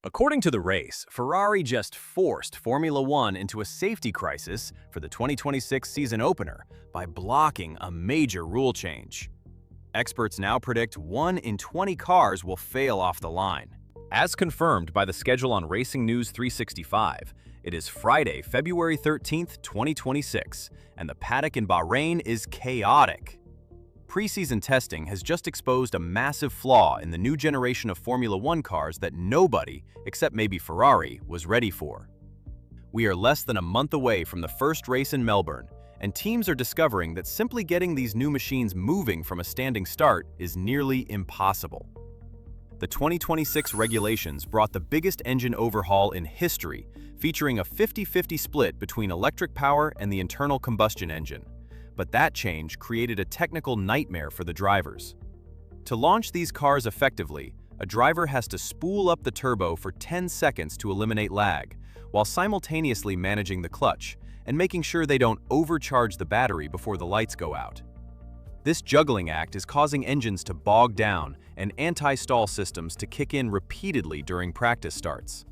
According to the race, Ferrari just forced Formula One into a safety crisis for the 2026 season opener by blocking a major rule change. Experts now predict 1 in 20 cars will fail off the line. As confirmed by the schedule on Racing News 365, it is Friday, February 13th, 2026, and the paddock in Bahrain is chaotic. Preseason testing has just exposed a massive flaw in the new generation of Formula One cars that nobody, except maybe Ferrari, was ready for. We are less than a month away from the first race in Melbourne, and teams are discovering that simply getting these new machines moving from a standing start is nearly impossible. The 2026 regulations brought the biggest engine overhaul in history, featuring a 50-50 split between electric power and the internal combustion engine. But that change created a technical nightmare for the drivers. To launch these cars effectively, a driver has to spool up the turbo for 10 seconds to eliminate lag, while simultaneously managing the clutch and making sure they don't overcharge the battery before the lights go out. This juggling act is causing engines to bog down and anti-stall systems to kick in repeatedly during practice starts.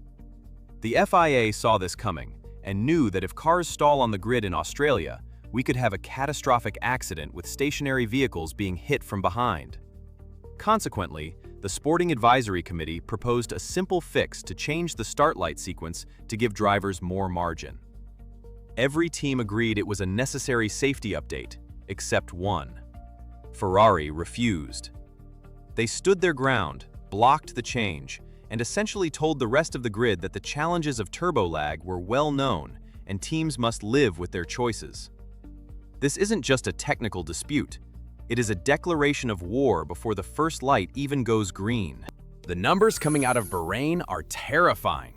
The FIA saw this coming and knew that if cars stall on the grid in Australia, we could have a catastrophic accident with stationary vehicles being hit from behind. Consequently, the Sporting Advisory Committee proposed a simple fix to change the start light sequence to give drivers more margin. Every team agreed it was a necessary safety update, except one. Ferrari refused. They stood their ground, blocked the change, and essentially told the rest of the grid that the challenges of turbo lag were well known and teams must live with their choices. This isn't just a technical dispute. It is a declaration of war before the first light even goes green. The numbers coming out of Bahrain are terrifying.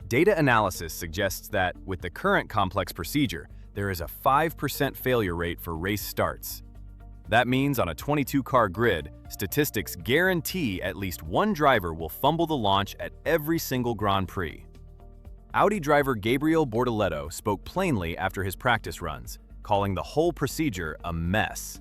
Data analysis suggests that, with the current complex procedure, there is a 5% failure rate for race starts. That means on a 22-car grid, statistics guarantee at least one driver will fumble the launch at every single Grand Prix. Audi driver Gabriel Bortoleto spoke plainly after his practice runs, calling the whole procedure a mess.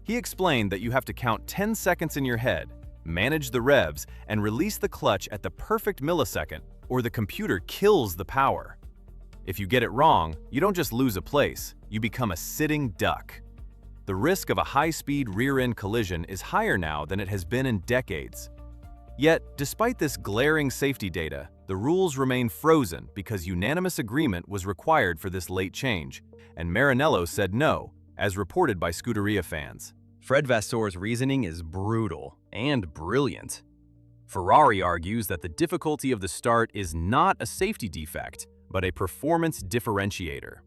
He explained that you have to count 10 seconds in your head, manage the revs, and release the clutch at the perfect millisecond, or the computer kills the power. If you get it wrong, you don't just lose a place, you become a sitting duck. The risk of a high-speed rear-end collision is higher now than it has been in decades. Yet, despite this glaring safety data, the rules remain frozen because unanimous agreement was required for this late change, and Maranello said no, as reported by Scuderia fans. Fred Vasseur's reasoning is brutal and brilliant. Ferrari argues that the difficulty of the start is not a safety defect, but a performance differentiator.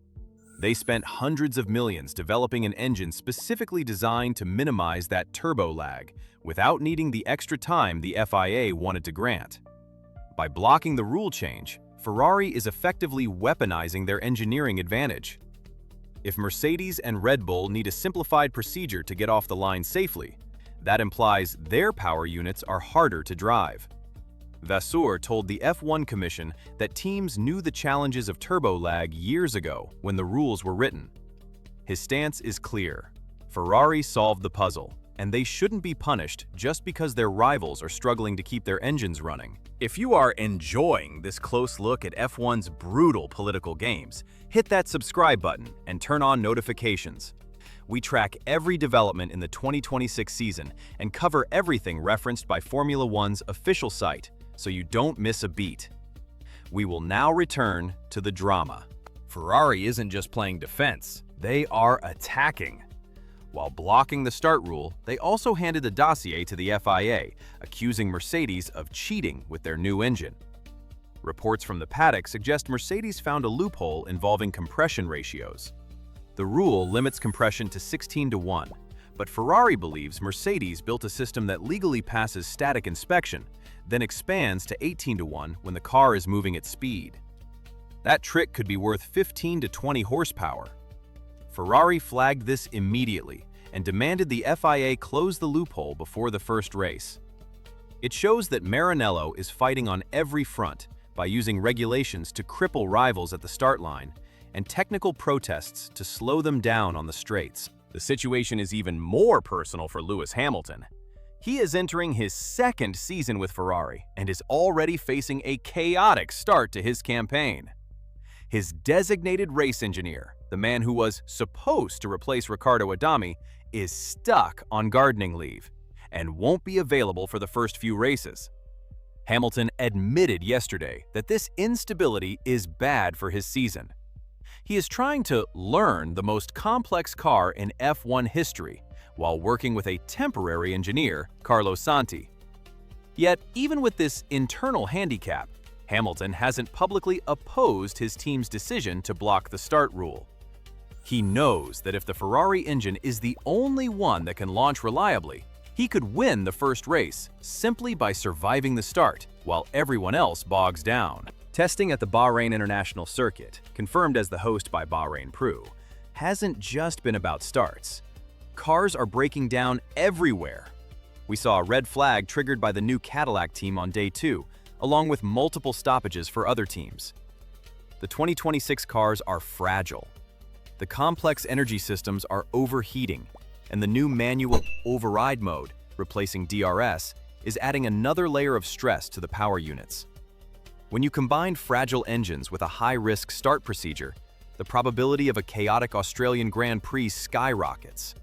They spent hundreds of millions developing an engine specifically designed to minimize that turbo lag, without needing the extra time the FIA wanted to grant. By blocking the rule change, Ferrari is effectively weaponizing their engineering advantage. If Mercedes and Red Bull need a simplified procedure to get off the line safely, that implies their power units are harder to drive. Vasseur told the F1 Commission that teams knew the challenges of turbo lag years ago when the rules were written. His stance is clear. Ferrari solved the puzzle, and they shouldn't be punished just because their rivals are struggling to keep their engines running. If you are enjoying this close look at F1's brutal political games, hit that subscribe button and turn on notifications. We track every development in the 2026 season and cover everything referenced by Formula One's official site, so you don't miss a beat. We will now return to the drama. Ferrari isn't just playing defense, they are attacking. While blocking the start rule, they also handed a dossier to the FIA, accusing Mercedes of cheating with their new engine. Reports from the paddock suggest Mercedes found a loophole involving compression ratios. The rule limits compression to 16:1, but Ferrari believes Mercedes built a system that legally passes static inspection, then expands to 18:1 when the car is moving at speed. That trick could be worth 15 to 20 horsepower. Ferrari flagged this immediately and demanded the FIA close the loophole before the first race. It shows that Maranello is fighting on every front by using regulations to cripple rivals at the start line and technical protests to slow them down on the straights. The situation is even more personal for Lewis Hamilton. He is entering his second season with Ferrari and is already facing a chaotic start to his campaign. His designated race engineer, the man who was supposed to replace Riccardo Adami, is stuck on gardening leave and won't be available for the first few races. Hamilton admitted yesterday that this instability is bad for his season. He is trying to learn the most complex car in F1 history while working with a temporary engineer, Carlos Santi. Yet, even with this internal handicap, Hamilton hasn't publicly opposed his team's decision to block the start rule. He knows that if the Ferrari engine is the only one that can launch reliably, he could win the first race simply by surviving the start while everyone else bogs down. Testing at the Bahrain International Circuit, confirmed as the host by Bahrain Pro, hasn't just been about starts. Cars are breaking down everywhere. We saw a red flag triggered by the new Cadillac team on day 2, along with multiple stoppages for other teams. The 2026 cars are fragile. The complex energy systems are overheating, and the new manual override mode, replacing DRS, is adding another layer of stress to the power units. When you combine fragile engines with a high-risk start procedure, the probability of a chaotic Australian Grand Prix skyrockets.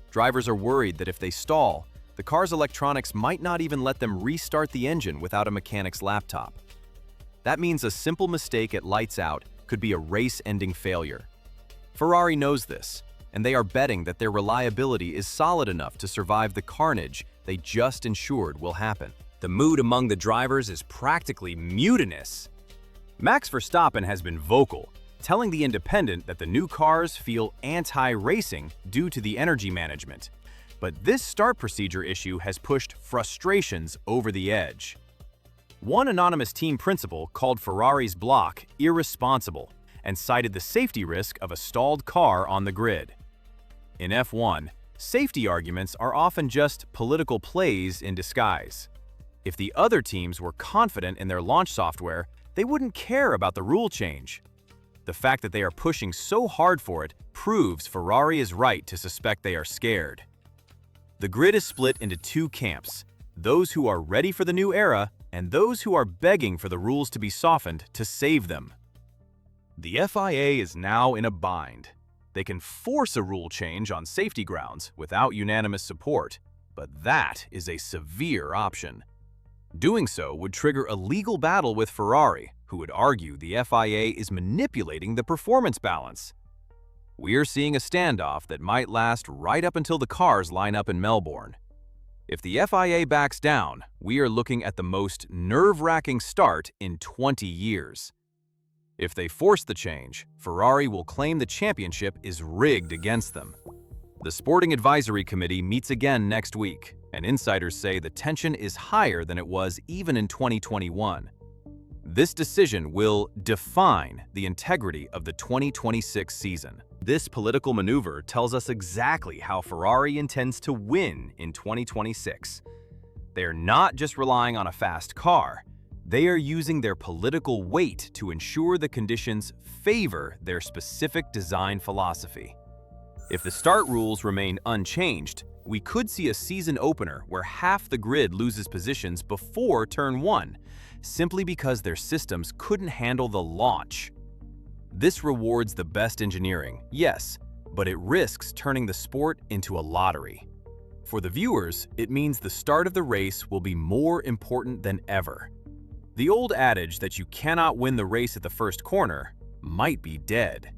Drivers are worried that if they stall, the car's electronics might not even let them restart the engine without a mechanic's laptop. That means a simple mistake at lights out could be a race-ending failure. Ferrari knows this, and they are betting that their reliability is solid enough to survive the carnage they just ensured will happen. The mood among the drivers is practically mutinous. Max Verstappen has been vocal, telling The Independent that the new cars feel anti-racing due to the energy management. But this start procedure issue has pushed frustrations over the edge. One anonymous team principal called Ferrari's block irresponsible and cited the safety risk of a stalled car on the grid. In F1, safety arguments are often just political plays in disguise. If the other teams were confident in their launch software, they wouldn't care about the rule change. The fact that they are pushing so hard for it proves Ferrari is right to suspect they are scared. The grid is split into two camps, those who are ready for the new era and those who are begging for the rules to be softened to save them. The FIA is now in a bind. They can force a rule change on safety grounds without unanimous support, but that is a severe option. Doing so would trigger a legal battle with Ferrari, who would argue the FIA is manipulating the performance balance. We're seeing a standoff that might last right up until the cars line up in Melbourne. If the FIA backs down, we are looking at the most nerve-wracking start in 20 years. If they force the change, Ferrari will claim the championship is rigged against them. The Sporting Advisory Committee meets again next week, and insiders say the tension is higher than it was even in 2021. This decision will define the integrity of the 2026 season. This political maneuver tells us exactly how Ferrari intends to win in 2026. They're not just relying on a fast car. They are using their political weight to ensure the conditions favor their specific design philosophy. If the start rules remain unchanged, we could see a season opener where half the grid loses positions before turn 1, simply because their systems couldn't handle the launch. This rewards the best engineering, yes, but it risks turning the sport into a lottery. For the viewers, it means the start of the race will be more important than ever. The old adage that you cannot win the race at the first corner might be dead.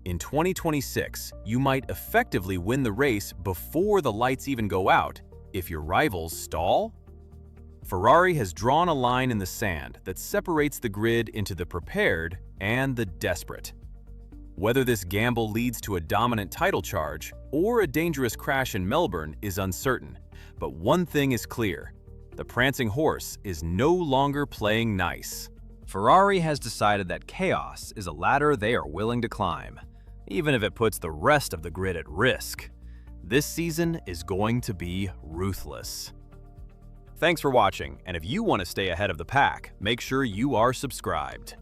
In 2026, you might effectively win the race before the lights even go out if your rivals stall. Ferrari has drawn a line in the sand that separates the grid into the prepared and the desperate. Whether this gamble leads to a dominant title charge or a dangerous crash in Melbourne is uncertain, but one thing is clear: the prancing horse is no longer playing nice. Ferrari has decided that chaos is a ladder they are willing to climb, even if it puts the rest of the grid at risk. This season is going to be ruthless. Thanks for watching, and if you want to stay ahead of the pack, make sure you are subscribed.